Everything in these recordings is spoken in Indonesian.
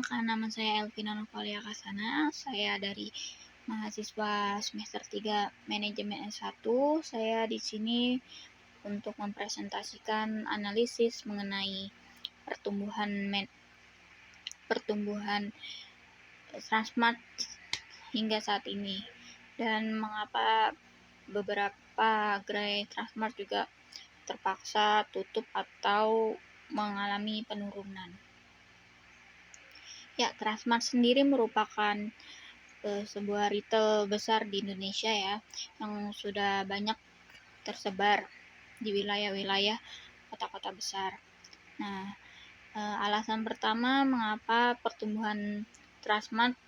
Perkenalkan, nama saya Elvina Novalia Kasana. Saya dari mahasiswa semester 3 Manajemen S1. Saya di sini untuk mempresentasikan analisis mengenai pertumbuhan Transmart hingga saat ini, dan mengapa beberapa gerai Transmart juga terpaksa tutup atau mengalami penurunan. Ya, Transmart sendiri merupakan sebuah retail besar di Indonesia ya, yang sudah banyak tersebar di wilayah-wilayah kota-kota besar. Nah, alasan pertama mengapa pertumbuhan Transmart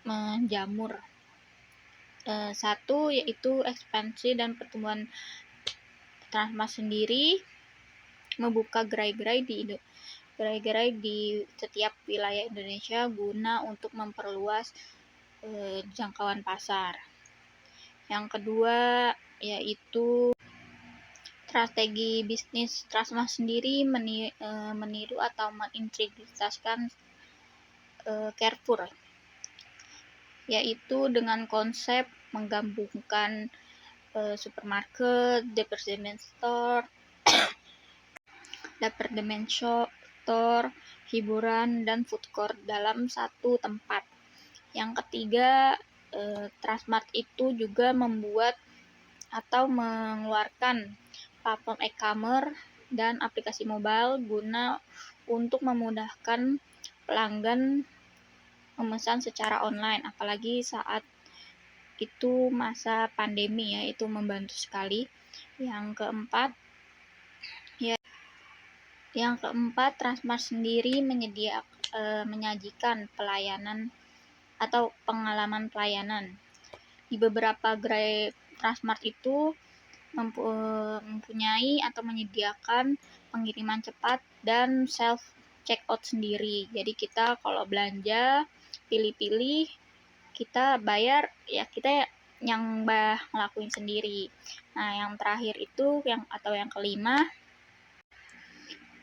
menjamur. Satu, yaitu ekspansi dan pertumbuhan Transmart sendiri membuka gerai-gerai di setiap wilayah Indonesia guna untuk memperluas jangkauan pasar. Yang kedua, yaitu strategi bisnis Transmart sendiri meniru atau mengintegrasikan Carrefour, yaitu dengan konsep menggabungkan supermarket, department store, hiburan, dan food court dalam satu tempat. Yang ketiga, Transmart itu juga membuat atau mengeluarkan platform e-commerce dan aplikasi mobile guna untuk memudahkan pelanggan memesan secara online, apalagi saat itu masa pandemi ya, itu membantu sekali. Yang keempat, Transmart sendiri menyajikan pelayanan atau pengalaman pelayanan. Di beberapa gerai Transmart itu mempunyai atau menyediakan pengiriman cepat dan self checkout sendiri. Jadi kita kalau belanja pilih-pilih, kita bayar ya, kita yang ngelakuin sendiri. Nah, yang terakhir itu yang kelima,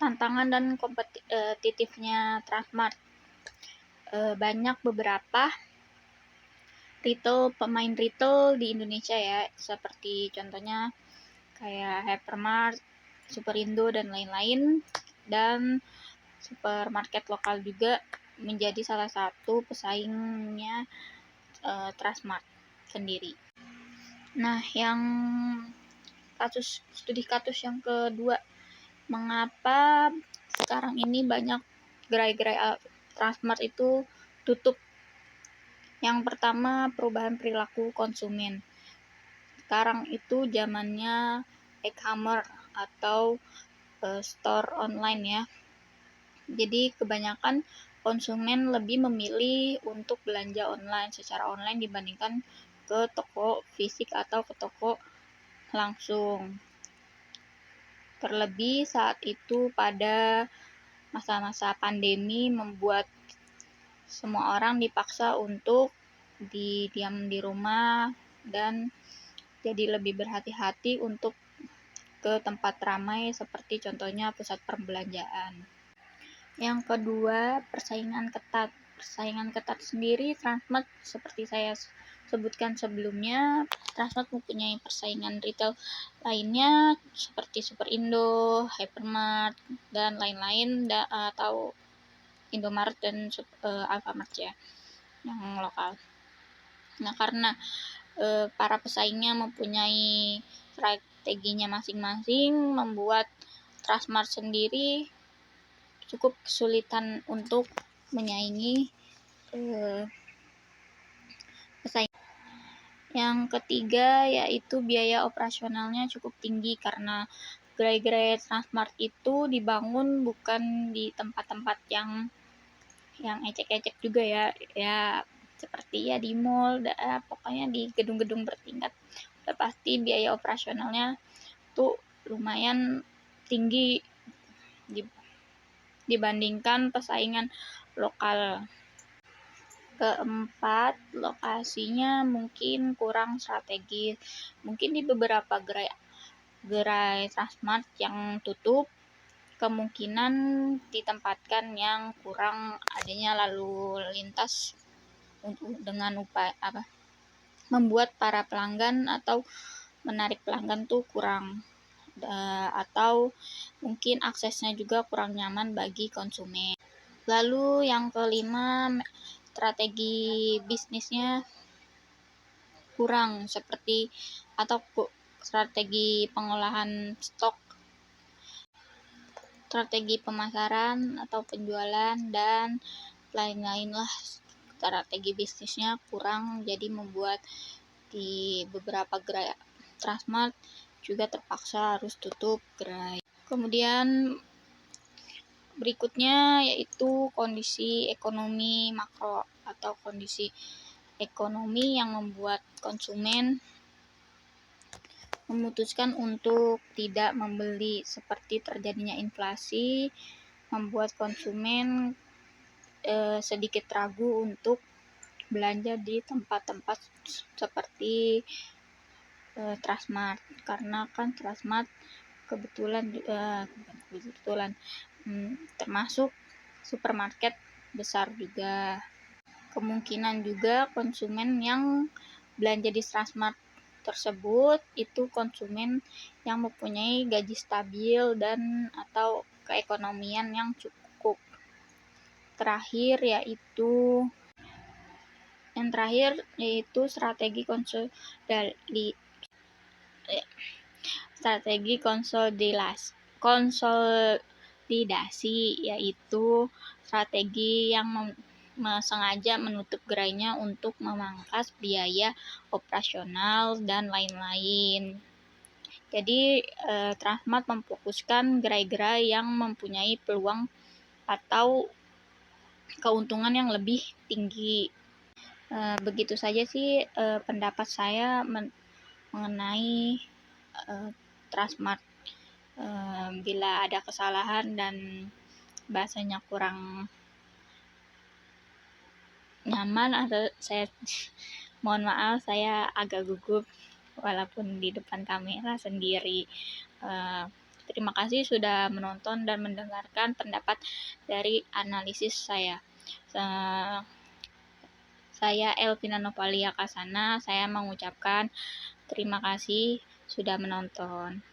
tantangan dan kompetitifnya Transmart. Banyak beberapa pemain retail di Indonesia ya, seperti contohnya kayak Hypermart, Superindo, dan lain-lain. Dan supermarket lokal juga menjadi salah satu pesaingnya Transmart sendiri. Nah, yang studi kasus yang kedua, mengapa sekarang ini banyak gerai-gerai Transmart itu tutup. Yang pertama, perubahan perilaku konsumen. Sekarang itu zamannya e-commerce atau store online ya. Jadi kebanyakan konsumen lebih memilih untuk belanja secara online dibandingkan ke toko fisik atau ke toko langsung. Terlebih saat itu pada masa-masa pandemi membuat semua orang dipaksa untuk diam di rumah dan jadi lebih berhati-hati untuk ke tempat ramai seperti contohnya pusat perbelanjaan. Yang kedua, persaingan ketat sendiri. Transmart seperti saya sebutkan sebelumnya, Transmart mempunyai persaingan retail lainnya seperti Superindo, Hypermart, dan lain-lain, atau Indomaret dan Alfamart ya, yang lokal. Nah, karena para pesaingnya mempunyai strateginya masing-masing, membuat Transmart sendiri cukup kesulitan untuk menyaingi pesaing. Yang ketiga, yaitu biaya operasionalnya cukup tinggi karena gerai-gerai Transmart itu dibangun bukan di tempat-tempat yang ecek-ecek juga ya seperti ya di mall, pokoknya di gedung-gedung bertingkat. Udah pasti biaya operasionalnya tuh lumayan tinggi dibandingkan pesaingan lokal. Keempat, lokasinya mungkin kurang strategis. Mungkin di beberapa gerai Transmart yang tutup kemungkinan ditempatkan yang kurang adanya lalu lintas untuk dengan upaya membuat para pelanggan atau menarik pelanggan tuh kurang, atau mungkin aksesnya juga kurang nyaman bagi konsumen. Lalu yang kelima, strategi bisnisnya kurang seperti atau strategi pengolahan stok, strategi pemasaran atau penjualan, dan lain-lain lah. Strategi bisnisnya kurang, jadi membuat di beberapa gerai Transmart juga terpaksa harus tutup gerai. Kemudian berikutnya yaitu kondisi ekonomi makro atau kondisi ekonomi yang membuat konsumen memutuskan untuk tidak membeli, seperti terjadinya inflasi, membuat konsumen sedikit ragu untuk belanja di tempat-tempat seperti Transmart, karena kan Transmart kebetulan termasuk supermarket besar juga. Kemungkinan juga konsumen yang belanja di Transmart tersebut itu konsumen yang mempunyai gaji stabil dan atau keekonomian yang cukup. Yang terakhir yaitu strategi konsolidasi, yaitu strategi yang sengaja menutup gerainya untuk memangkas biaya operasional dan lain-lain. Jadi Transmart memfokuskan gerai-gerai yang mempunyai peluang atau keuntungan yang lebih tinggi. Begitu saja sih pendapat saya mengenai Transmart. Bila ada kesalahan dan bahasanya kurang nyaman atau saya mohon maaf, saya agak gugup walaupun di depan kamera sendiri. Terima kasih sudah menonton dan mendengarkan pendapat dari analisis saya. Saya Elvina Novalia Kasana, saya mengucapkan terima kasih sudah menonton.